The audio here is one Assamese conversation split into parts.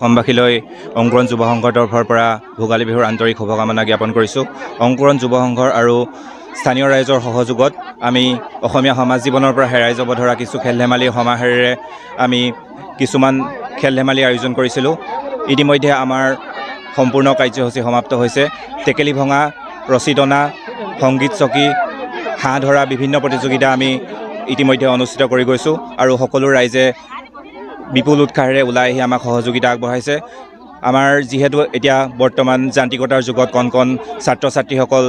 অসমবাসীলৈ অংকুৰণ যুৱ সংঘৰ তৰফৰ পৰা ভোগালী বিহুৰ আন্তৰিক শুভকামনা জ্ঞাপন কৰিছোঁ। অংকুৰণ যুৱ সংঘৰ আৰু স্থানীয় ৰাইজৰ সহযোগত আমি অসমীয়া সমাজ জীৱনৰ পৰা হেৰাই যাব ধৰা কিছু খেল ধেমালিৰ সমাহাৰেৰে আমি কিছুমান খেল ধেমালিৰ আয়োজন কৰিছিলোঁ। ইতিমধ্যে আমাৰ সম্পূৰ্ণ কাৰ্যসূচী সমাপ্ত হৈছে। টেকেলি ভঙা, ৰছী টনা, সংগীত চকী, হাঁহ ধৰা বিভিন্ন প্ৰতিযোগিতা আমি ইতিমধ্যে অনুষ্ঠিত কৰি গৈছোঁ আৰু সকলো ৰাইজে বিপুল উৎসাহেৰে ওলাই আহি আমাক সহযোগিতা আগবঢ়াইছে। আমাৰ যিহেতু এতিয়া বৰ্তমান যান্ত্ৰিকতাৰ যুগত কণ কণ ছাত্ৰ ছাত্ৰীসকল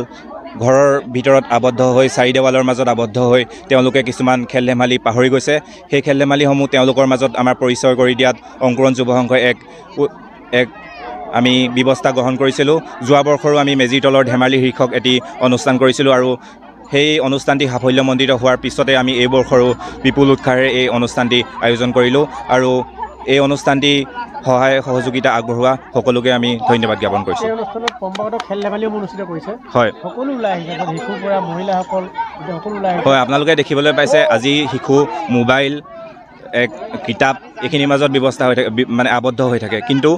ঘৰৰ ভিতৰত আবদ্ধ হৈ চাৰি দেৱালৰ মাজত আবদ্ধ হৈ তেওঁলোকে কিছুমান খেল ধেমালি পাহৰি গৈছে। সেই খেল ধেমালিসমূহ তেওঁলোকৰ মাজত আমাৰ পৰিচয় কৰি দিয়াত অংকুৰণ যুৱ সংঘই এক আমি ব্যৱস্থা গ্ৰহণ কৰিছিলোঁ। যোৱা বৰ্ষৰো আমি মেজিৰ তলৰ ধেমালি শীৰ্ষক এটি অনুষ্ঠান কৰিছিলোঁ আৰু সেই অনুষ্ঠানটি সাফল্যমণ্ডিত হোৱাৰ পিছতে আমি এই বৰ্ষৰো বিপুল উৎসাহেৰে এই অনুষ্ঠানটি আয়োজন কৰিলোঁ আৰু এই অনুষ্ঠানটি সহায় সহযোগিতা আগবঢ়োৱা সকলোকে আমি ধন্যবাদ জ্ঞাপন কৰিছোঁ। হয় হয়, আপোনালোকে দেখিবলৈ পাইছে আজি শিশু মোবাইল, কিতাপ এইখিনিৰ মাজত ব্যৱস্থা হৈ থাকে, মানে আবদ্ধ হৈ থাকে, কিন্তু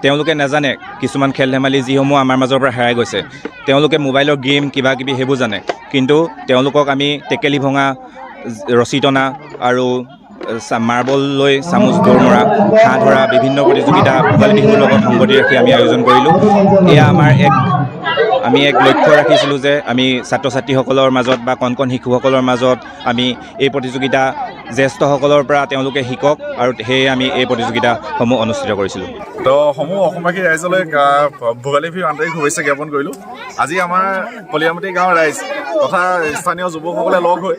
তেওঁলোকে নাজানে কিছুমান খেল ধেমালি যিসমূহ আমাৰ মাজৰ পৰা হেৰাই গৈছে। তেওঁলোকে মোবাইলৰ গেম কিবা কিবি সেইবোৰ জানে, কিন্তু তেওঁলোকক আমি টেকেলি ভঙা, ৰছী টনা আৰু মাৰ্বল লৈ চামুচ দৌৰ মৰা, হাঁহ ধৰা বিভিন্ন প্ৰতিযোগিতা ভোগালী বিহুৰ লগত সংগতি ৰাখি আমি আয়োজন কৰিলোঁ। এয়া আমাৰ আমি এক লক্ষ্য ৰাখিছিলোঁ যে আমি ছাত্ৰ ছাত্ৰীসকলৰ মাজত বা কণ কণ শিশুসকলৰ মাজত আমি এই প্ৰতিযোগিতা জ্যেষ্ঠসকলৰ পৰা তেওঁলোকে শিকক আৰু সেয়ে আমি এই প্ৰতিযোগিতাসমূহ অনুষ্ঠিত কৰিছিলোঁ। তো অসমবাসী ৰাইজলৈ ভোগালী বিহুৰ আন্তৰিক শুভেচ্ছা জ্ঞাপন কৰিলোঁ। আজি আমাৰ কলিয়ামাটি গাঁৱৰ ৰাইজ তথা স্থানীয় যুৱকসকলে লগ হৈ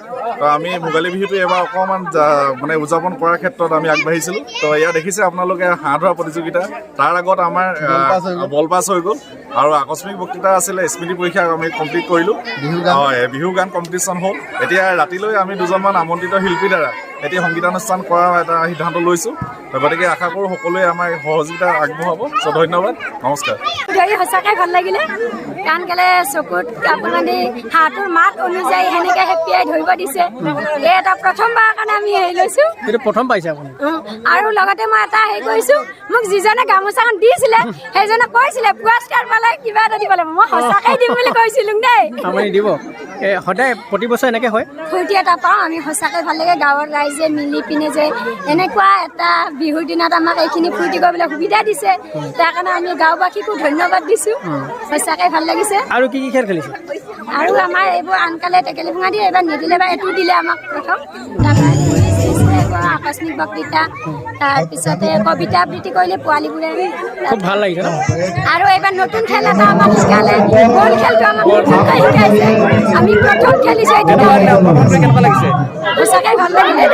আমি ভোগালী বিহুটো এবাৰ অকণমান মানে উদযাপন কৰাৰ ক্ষেত্ৰত আমি আগবাঢ়িছিলোঁ। তো এয়া দেখিছে আপোনালোকে হাঁহ ধৰা প্ৰতিযোগিতা, তাৰ আগত আমাৰ বল পাছ হৈ গ'ল আৰু আকস্মিক বক্তৃতা আছিলে, স্মৃতি পৰীক্ষা আমি কমপ্লিট কৰিলোঁ। হয়, বিহু গান কম্পিটিশ্যন হ'ল। এতিয়া ৰাতিলৈ আমি দুজনমান আমন্ত্ৰিত শিল্পীৰ দ্বাৰা এটি সংগীতানুষ্ঠান কৰাৰ এটা সিদ্ধান্ত লৈছোঁ। গতিকে আশা কৰোঁ সকলোৱে আমাৰ সহযোগিতা আগবঢ়াব। চ' ধন্যবাদ, নমস্কাৰ। সঁচাকৈ ভাল লাগিলে, কাৰণ কেলে চকুত আপুনি হাঁহটোৰ মাত অনুযায়ী সেনেকৈ হেপিয়াই ধৰিব দিছে। এই এটা প্ৰথমবাৰৰ কাৰণে আমি হেৰি লৈছোঁ। এইটো প্ৰথম পাইছে আপুনি? আৰু লগতে মই এটা হেৰি কৰিছোঁ, মোক যিজনে গামোচাখন দিছিলে সেইজনে কৈছিলে পুৰস্কাৰ পালে কিবা এটা দিব লাগিব। মই সঁচাকৈ দিম বুলি কৈছিলোঁ দেই। আপুনি দিব? সদায় প্ৰতি বছৰ এনেকৈ হয়? ফূৰ্তি এটা পাওঁ আমি, সঁচাকৈ ভাল লাগে। গাঁৱৰ ৰাইজে মিলি পিনে যে এনেকুৱা এটা বিহুৰ দিনত আমাক এইখিনি ফূৰ্তি কৰিবলৈ সুবিধা দিছে, তাৰ কাৰণে আমি গাঁওবাসীকো ধন্যবাদ দিছোঁ। সঁচাকৈ ভাল লাগিছে। আৰু কি কি খেল খেলিছে? আৰু আমাৰ এইবোৰ আনকালে টেকেলি ভঙা দিয়ে, এইবাৰ নিদিলে বা এইটো দিলে আমাক প্ৰথম। আকস্মিক বক্তৃতা, তাৰপিছতে কবিতা আবৃত্তি কৰিলে পোৱালীবোৰে, খুব ভাল লাগিছে। আৰু এইবাৰ নতুন খেল এটা আমাক শিকালে, বল খেলটো আমাক নতুনকৈ শিকাইছে। আমি প্ৰথম খেলিছোঁ এইটো। কেনেকুৱা লাগিছে? সঁচাকৈ ভাল লাগিলে।